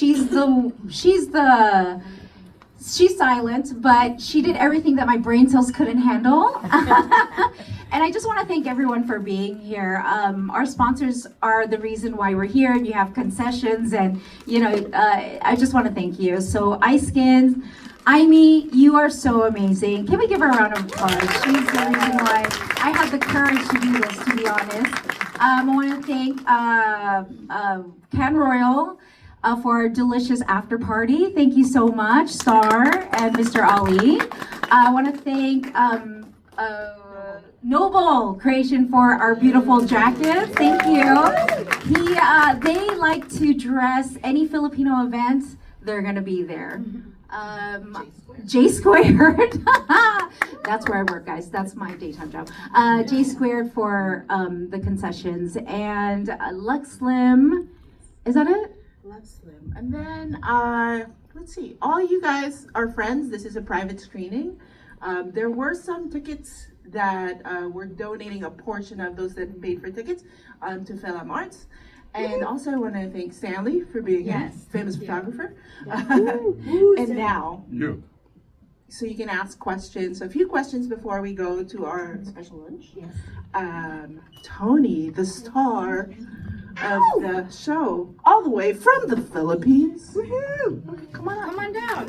she's silent, but she did everything that my brain cells couldn't handle. And I just want to thank everyone for being here. Our sponsors are the reason why we're here, and you have concessions, and I just want to thank you. So iSkin, Aimee, you are so amazing. Can we give her a round of applause? She's the reason why I had the courage to do this, to be honest. I want to thank Can Royal for our delicious after party. Thank you so much, Star and Mr. Ali. I want to thank Noble Creation for our beautiful jackets. Thank you. They like to dress any Filipino event. They're gonna be there. J Squared. That's where I work, guys. That's my daytime job. J Squared for the concessions, and Lux Slim. Is that it? Lux Slim. And then let's see. All you guys are friends. This is a private screening. There were some tickets that we're donating a portion of those that paid for tickets to Film Arts. And also I want to thank Stanley for being a famous photographer. And now, so you can ask questions, a few questions before we go to our special lunch. Yes. Tony, the star of the show, all the way from the Philippines. Woohoo! Come on down.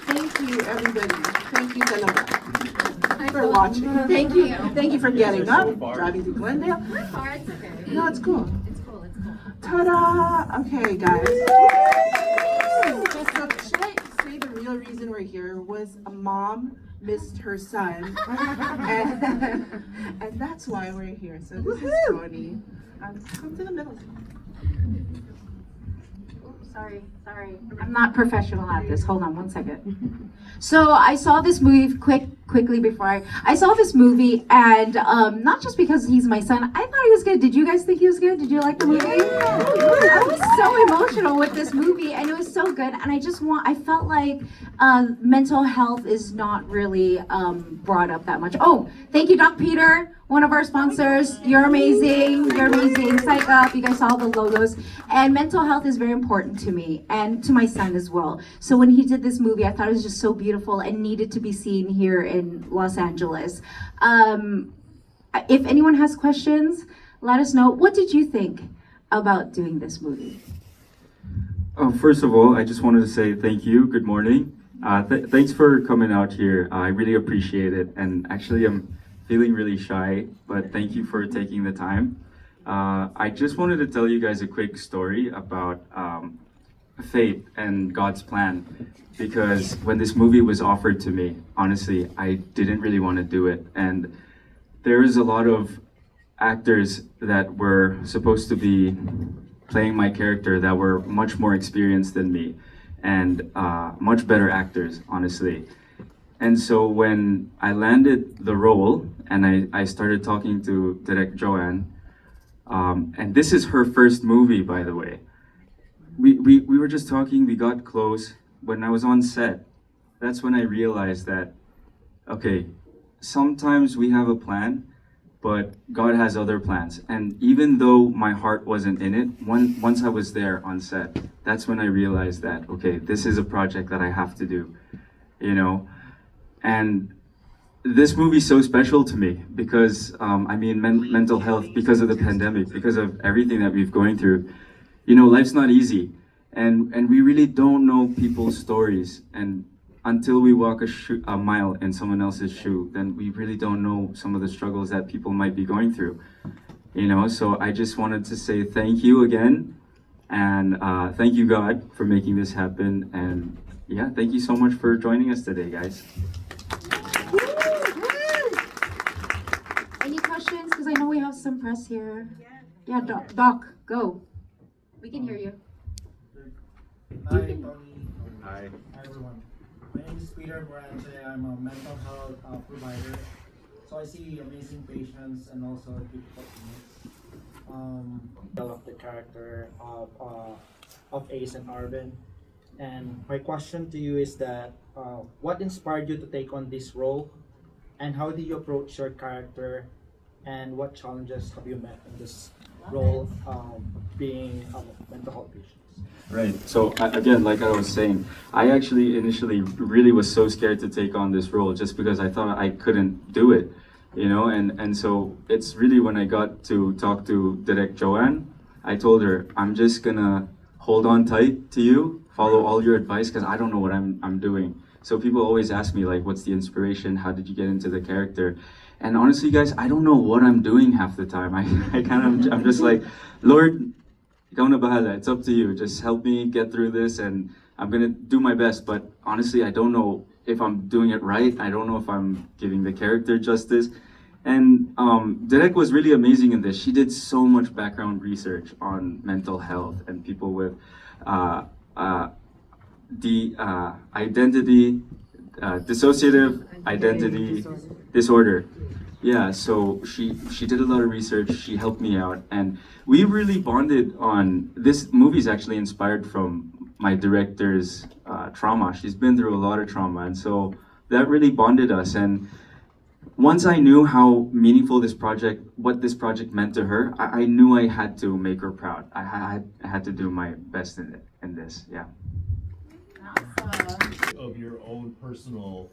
Thank you, everybody. Thank you, talaga, for watching. Thank you for getting up, driving to Glendale. No, it's cool. Ta-da! Okay, guys. So should I say the real reason we're here was a mom missed her son, and that's why we're here. So this is Tony. Come to the middle. Sorry. I'm not professional at this. Hold on one second. So I saw this movie quickly before I saw this movie, and not just because he's my son, I thought he was good. Did you guys think he was good? Did you like the movie? I was so emotional with this movie, and it was so good. And I felt like mental health is not really brought up that much. Oh, thank you, Doc Peter, one of our sponsors. You're amazing. Psych Up. You guys saw the logos. And mental health is very important to me and to my son as well. So when he did this movie, I thought it was just so beautiful and needed to be seen here in Los Angeles. If anyone has questions, let us know. What did you think about doing this movie? First of all, I just wanted to say thank you. Good morning. Thanks for coming out here. I really appreciate it. And actually, I'm feeling really shy, but thank you for taking the time. I just wanted to tell you guys a quick story about fate and God's plan, because when this movie was offered to me, honestly, I didn't really want to do it. And there is a lot of actors that were supposed to be playing my character that were much more experienced than me and much better actors, honestly. And so when I landed the role and I started talking to Direct Joanne, and this is her first movie, by the way. We were just talking, we got close. When I was on set, that's when I realized that, okay, sometimes we have a plan, but God has other plans. And even though my heart wasn't in it, once I was there on set, that's when I realized that, okay, this is a project that I have to do, And this movie's so special to me because, mental health, because of the pandemic, because of everything that we've going through, life's not easy. And we really don't know people's stories. And until we walk a mile in someone else's shoe, then we really don't know some of the struggles that people might be going through. So I just wanted to say thank you again. And thank you, God, for making this happen. And yeah, thank you so much for joining us today, guys. Any questions? Because I know we have some press here. Yeah, Doc, go. We can hear you. Hi, Tony. Hi. Hi, everyone. My name is Peter Morante. I'm a mental health provider. So I see amazing patients and also difficult needs. Develop the character of Ace and Arvin. And my question to you is that what inspired you to take on this role, and how do you approach your character, and what challenges have you met in this role being mental health patients. Right. So again, like I was saying, I actually initially really was so scared to take on this role just because I thought I couldn't do it, you know. And so it's really when I got to talk to Direct Joanne, I told her I'm just gonna hold on tight to you, follow all your advice because I don't know what I'm doing. So people always ask me like, what's the inspiration? How did you get into the character? And honestly, guys, I don't know what I'm doing half the time. I'm just like, Lord, ikaw na bahala. It's up to you. Just help me get through this, and I'm gonna do my best. But honestly, I don't know if I'm doing it right. I don't know if I'm giving the character justice. And Direk was really amazing in this. She did so much background research on mental health and people with dissociative identity disorder. Yeah, so she did a lot of research. She helped me out, and we really bonded on this. Movie is actually inspired from my director's trauma. She's been through a lot of trauma, and so that really bonded us. And once I knew how meaningful what this project meant to her, I knew I had to make her proud. I had to do my best in this. Yeah. Of your own personal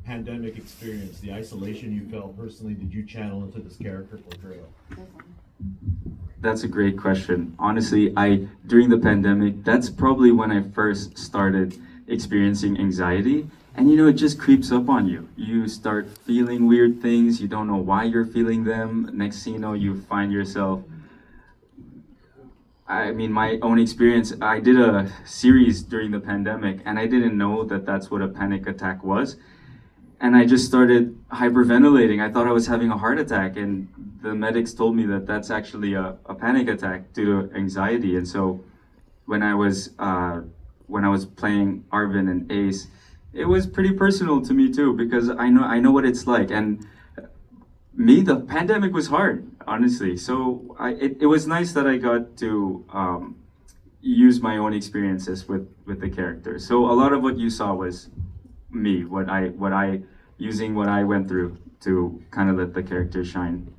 pandemic experience, the isolation you felt personally, did you channel into this character portrayal? That's a great question. Honestly, during the pandemic, that's probably when I first started experiencing anxiety. And it just creeps up on you. You start feeling weird things, you don't know why you're feeling them. Next thing you know, you find yourself. I mean, my own experience, I did a series during the pandemic, and I didn't know that that's what a panic attack was. And I just started hyperventilating. I thought I was having a heart attack, and the medics told me that that's actually a panic attack due to anxiety. And so when I was playing Arvin and Ace, it was pretty personal to me too, because I know what it's like. And the pandemic was hard, honestly. So it was nice that I got to use my own experiences with the character. So a lot of what you saw was me, what I went through to kind of let the character shine.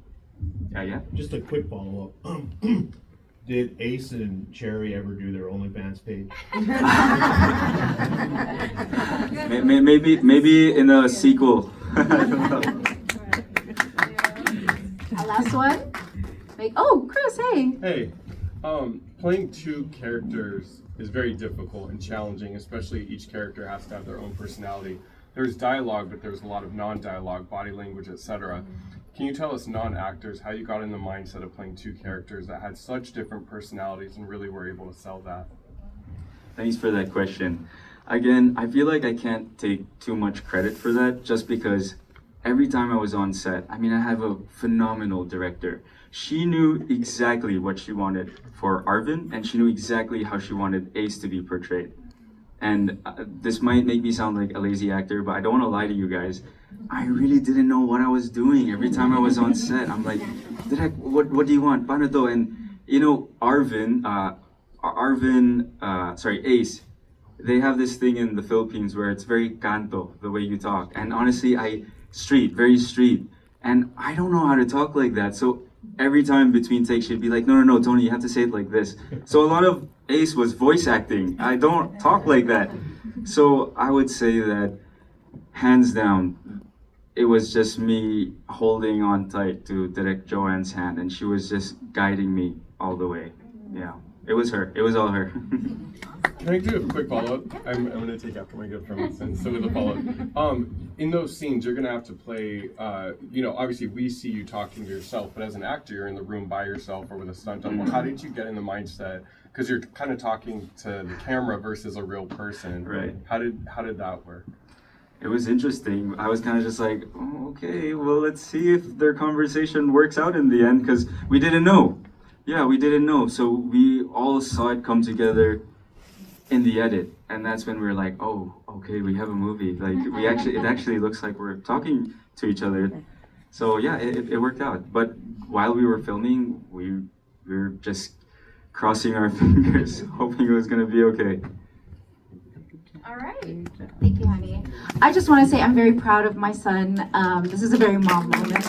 Yeah. Just a quick follow-up. Did Ace and Cherry ever do their OnlyFans page? Maybe in a sequel. A last one? Chris, hey. Hey, playing two characters is very difficult and challenging, especially each character has to have their own personality. There's dialogue, but there's a lot of non-dialogue, body language, etc. Can you tell us, non-actors, how you got in the mindset of playing two characters that had such different personalities and really were able to sell that? Thanks for that question. Again, I feel like I can't take too much credit for that just because every time I was on set, I have a phenomenal director. She knew exactly what she wanted for Arvin, and she knew exactly how she wanted Ace to be portrayed. And this might make me sound like a lazy actor, but I don't want to lie to you guys. I really didn't know what I was doing. Every time I was on set, I'm like, what do you want? Paano to? And Ace, they have this thing in the Philippines where it's very canto, the way you talk. And honestly, very street. And I don't know how to talk like that. So every time between takes, she'd be like, no, Tony, you have to say it like this. So a lot of Ace was voice acting. I don't talk like that. So I would say that, hands down, it was just me holding on tight to Direct Joanne's hand, and she was just guiding me all the way. Yeah, it was her. It was all her. Can I do a quick follow-up? I'm going to take after my good friend, so with a follow-up. In those scenes, you're going to have to play, obviously we see you talking to yourself, but as an actor, you're in the room by yourself or with a stunt double. How did you get in the mindset? Because you're kind of talking to the camera versus a real person. Right. How did that work? It was interesting. I was kind of just like, oh, okay, well, let's see if their conversation works out in the end, because we didn't know. Yeah, we didn't know. So we all saw it come together in the edit, and that's when we were like, oh, okay, we have a movie. Like, it actually looks like we're talking to each other. So yeah, it worked out. But while we were filming, we were just crossing our fingers, hoping it was gonna be okay. All right. Thank you, honey. I just want to say I'm very proud of my son. This is a very mom moment.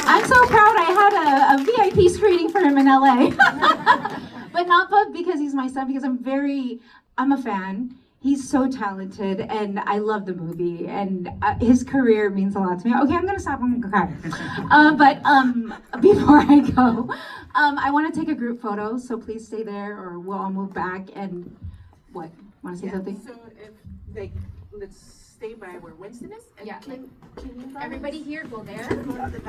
I'm so proud I had a VIP screening for him in LA. But not because he's my son, because I'm a fan. He's so talented, and I love the movie, and his career means a lot to me. Okay, I'm gonna stop. I'm gonna cry. But before I go, I want to take a group photo, so please stay there, or we'll all move back. And what? Want to say something? So if let's stay by where Winston is. And Yeah, can you guys Everybody here, go there. go to the back?